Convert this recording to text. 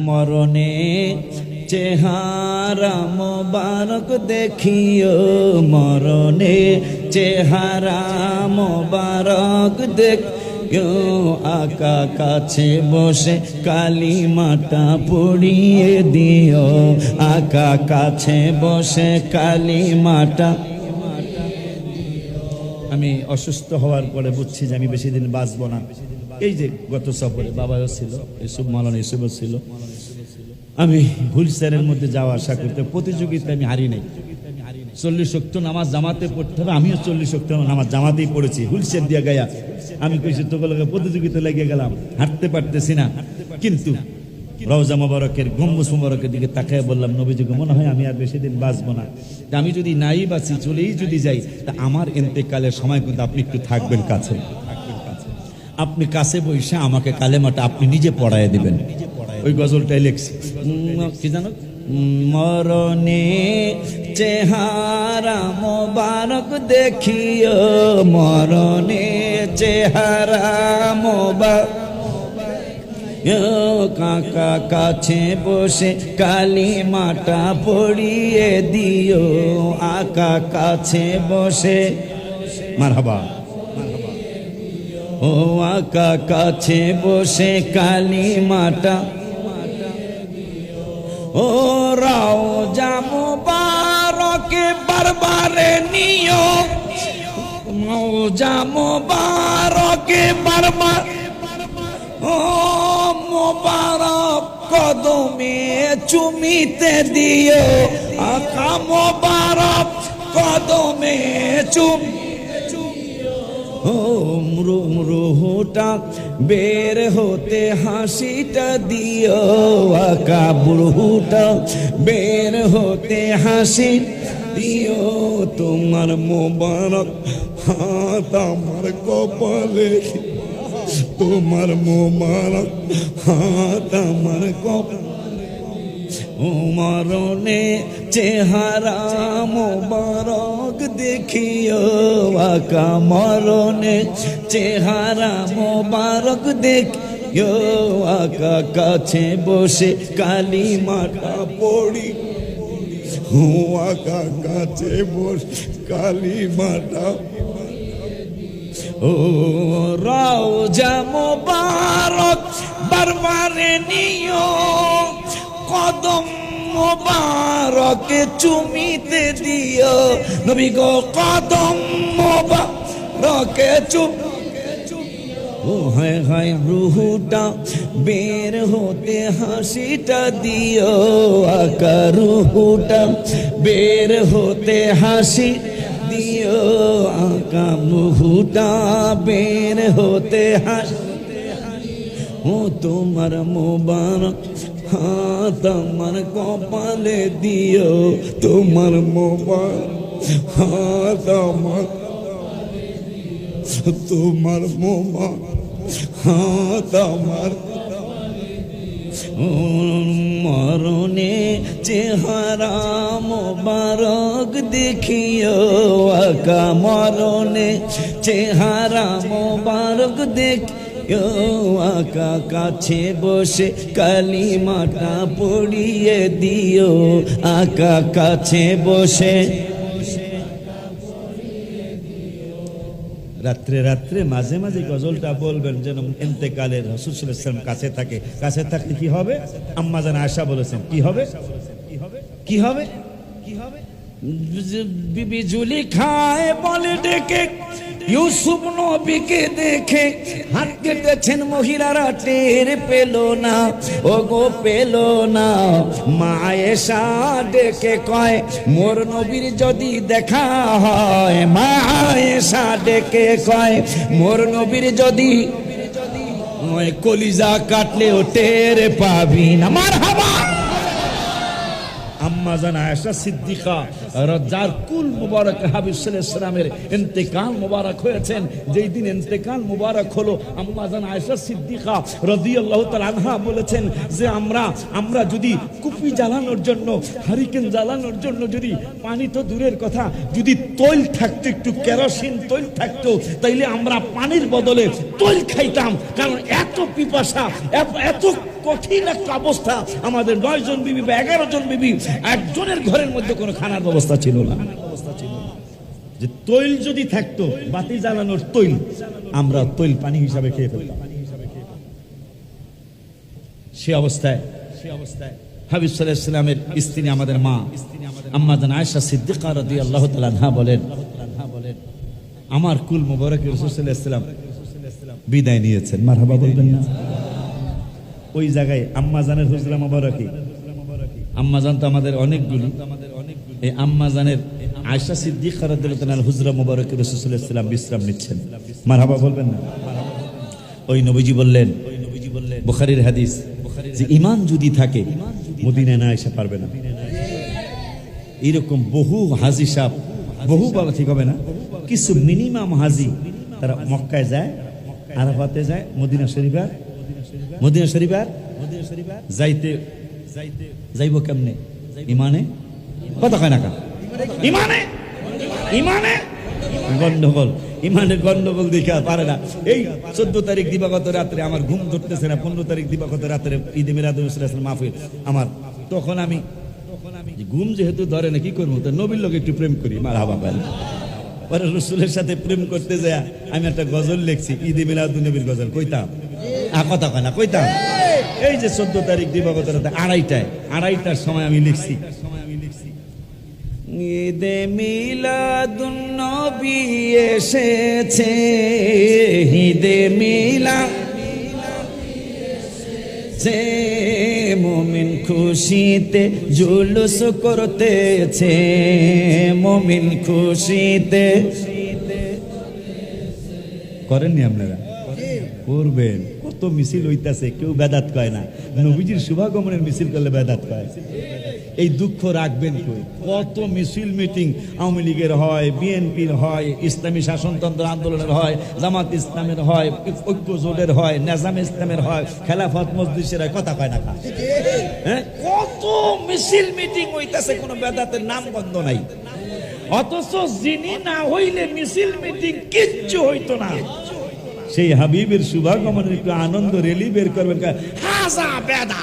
মরণে চেহারা মোবারক দেখিও, মরণে চেহারা মোবারক দেখিও, আকা কাছে বসে কালিমাটা পড়িয়ে দিও, আকা কাছে বসে কালিমাটা। আমি অসুস্থ হওয়ার পরে বুঝছি যে আমি বেশি দিন বাঁচবো না। এই যে গত সফরে বাবাও ছিল, ইউসুফ মাওলানা ইউসুফও ছিল। আমি হুইলচেয়ারের মধ্যে যাওয়া আসা করতে, প্রতিযোগিতা আমি হারি নাই। 40 ওয়াক্ত নামাজ জামাতে পড়তে হবে, আমিও 40 ওয়াক্ত নামাজ জামাতেই পড়েছি, হুইলচেয়ার দিয়ে গায়া। আমি কইছি তোগুলোকে প্রতিযোগিতা লেগে গেলাম, হাঁটতে পারতেছি না। কিন্তু রওজা মোবারকের গম্বুজ মোবারকের দিকে তাকায় বললাম, নবীজিকে মনে হয় আমি আর বেশি দিন বাঁচবো না। আমি যদি নাই বাঁচি, চলেই যদি যাই, তা আমার ইন্তেকালের সময় কিন্তু আপনি একটু থাকবেন কাছে, আপনি কাছে বসে আমাকে কালেমাটা আপনি নিজে পড়ায় দিবেন। ওই গজলটাই লেখছি, কি জানো, মরণে চেহারা মোবারক দেখিও, মরণে চেহারা মোবারক, কাকা কাছে বসে কালিমাটা পড়িয়ে দিও, আকা কাছে বসে, মারহাবা, ও আকা কাছে বসে কালিমাটা, ও রওজা মুবারকে বারবারে নিও, রওজা মুবারকে বারবার, ও মোবারক কদমে চুমিতে দিও, আকা মোবারক কদমে ও রুহুটা বের হতে হাসিটা দিও, আকা রুহুটা বের হতে হাসি দিও, তোমার মোবারক হাত আমার কপালে, তোমার মোবারক হাত আমার কপালে, ও মরণে চেহারা মোবারক দেখিও, আকা মরণে চেহারা মোবারক দেখিও, আকা কাছে বসে কালিমাটা পড়ি, ও আকা কাছে বসে কালিমাটা, ও রওজা মোবারক বারবারে নিও, কদম মোবারকে চুমিতে দিও, নবী গো কদম মোবারকে ও হায় হায় রুহুটা বের হতে হাসিটা দিও, আকা রুহুটা বের হতে হাসি দিও, আকা রুহুটা বের হতে হাসি, ও তোমার মোবারক হাত আমার কপালে দিও, তোমার মোবারক হাত আমার, তোমার মোবারক হাত আমার, মরণে চেহারা মোবারক দেখিও, আকা মরণে চেহারা মোবারক দেখিও, আকা কাছে বসে কালিমাটা পড়িয়ে দিও, আকা কাছে বসে। রাত্রে রাত্রে মাঝে মাঝে গজলটা বলবেন, যেন ইন্তেকালের রাসূল সাল্লাল্লাহু আলাইহি ওয়াসাল্লাম কাছে থাকে। কাছে থাকলে কি হবে? আম্মা জান আয়েশা বলেছেন, কি হবে? কি হবে? কি হবে? বিবি জুলেখায় বলে ডেকে, ইউসুফ নবীকে দেখে হাত কেটেছেন মহিলারা, টের পেল না, ও গো পেল না। মা আয়েশা ডেকে কয়, মোর নবীর যদি দেখা হয়, মা আয়েশা ডেকে কয়, মোর নবীর যদি কলিজা কাটলেও টের পাবি না। মারহাবা। আম্মা জান আয়েশা সিদ্দিকা যার কুল মুবারক হাবিব সাল্লাল্লাহু আলাইহি ওয়াসাল্লামের ইন্তেকাল মুবারক হয়েছেন, যেই দিন ইন্তেকাল মুবারক হলো, আম্মা জান আয়েশা সিদ্দিকা রাদিয়াল্লাহু তাআলা আনহা বলেছেন যে আমরা যদি কুপি জ্বালানোর জন্য, হারিকেন জ্বালানোর জন্য যদি পানি তো দূরের কথা, যদি তৈল থাকতো, একটু কেরোসিন তৈল থাকতো, তাইলে আমরা পানির বদলে তৈল খাইতাম। কারণ এত পিপাসা, এত কঠিন একটা অবস্থা। আমাদের 9 জন বিবি বা 11 জন বিবি, একজনের ঘরের মধ্যে কোনো খানার ব্যবস্থা ছিল না। যে তৈল যদি থাকতো, বাতি জ্বালানোর তৈল, আমরা তৈল পানি হিসাবে খেয়ে ফেলতাম। সে অবস্থায় হাবিব সাল্লাল্লাহু আলাইহি ওয়াসাল্লামের স্ত্রী আমাদের মা আম্মা জান আয়েশা সিদ্দিকা রাদিয়াল্লাহু তাআলা আনহা বলেন, আমার কুল মুবারকে রাসূল সাল্লাল্লাহু আলাইহি ওয়াসাল্লাম বিদায় নিয়েছেন। মারহাবা বলবেন না? ওই জায়গায় আম্মা জানের হুজরা মুবারকি, আম্মা জান তো আমাদের অনেকগুলি, এই আম্মা জানের আয়েশা সিদ্দিকা রাদিয়াল্লাহু তাআলা হুজরা মুবারকে রাসূল সাল্লাল্লাহু আলাইহি ওয়াসাল্লাম বিশ্রাম নিচ্ছেন। মারহাবা বলবেন না? ওই নবীজি বললেন, বুখারীর হাদিস, যে ঈমান যদি থাকে মদিনায় না এসে পারবে না। এরকম বহু হাজী সাহেব, বহু বলা ঠিক হবে না, কিছু মিনিমাম হাজী তারা মক্কায় যায়, আরাফাতে যায়, মদিনা শরীফার যাইব কেমনে? ইমানে কথা কয় না কা, ইমানে গন্ডগোল, ইমানের গন্ডগোল দেখা পারে না। এই 14 তারিখ দিবাগত রাত্রে আমার ঘুম ধরতেছে না, 15 তারিখ দিবাগত রাত্রে ঈদে মিলাদুন নবী মাহফিল আমার, তখন আমি ঘুম যেহেতু ধরে না, কি করবো, তো নবীর লোক একটু প্রেম করি। মারহাবা বলেন। পরে রাসূলের সাথে প্রেম করতে যায় আমি একটা গজল লিখছি, ঈদে মিলাদুন নবীর গজল, কইতাম কথা কয় না, কইতাম। এই যে 14 তারিখ দিবাগত রাতে 2:30টার সময় আমি লিখছি, ঈদে মিলাদুন নবী এসেছে, ঈদে মিলাদে মুমিন খুশিতে জুলুস করতেছে, মুমিন খুশিতে করেননি আপনারা? করবেন। কত মিছিল হইতাছে, কেউ বেদাত কয় না। নবীজির শুভাগমনের মিছিল করলে বেদাত কয়। এই দুঃখ রাখবেন কই? কত মিছিল মিটিং আওয়ামী লীগের হয়, বিএনপির হয়, ইসলামী শাসনতন্ত্র আন্দোলনের হয়, জামাত ইসলামের হয়, ঐক্য জোটের হয়, নেজাম ইসলামের হয়, খেলাফত মজলিসের হয়, কথা কয় না? হ্যাঁ, কত মিছিল মিটিং হইতাছে, কোনো বেদাতের নাম গন্ধ নাই। অথচ যিনি না হইলে মিছিল মিটিং কিচ্ছু হইতো না। সেই হাবিবের শুভাগমনের একটু আনন্দ রেলি বের করবেন, হাজা বেদা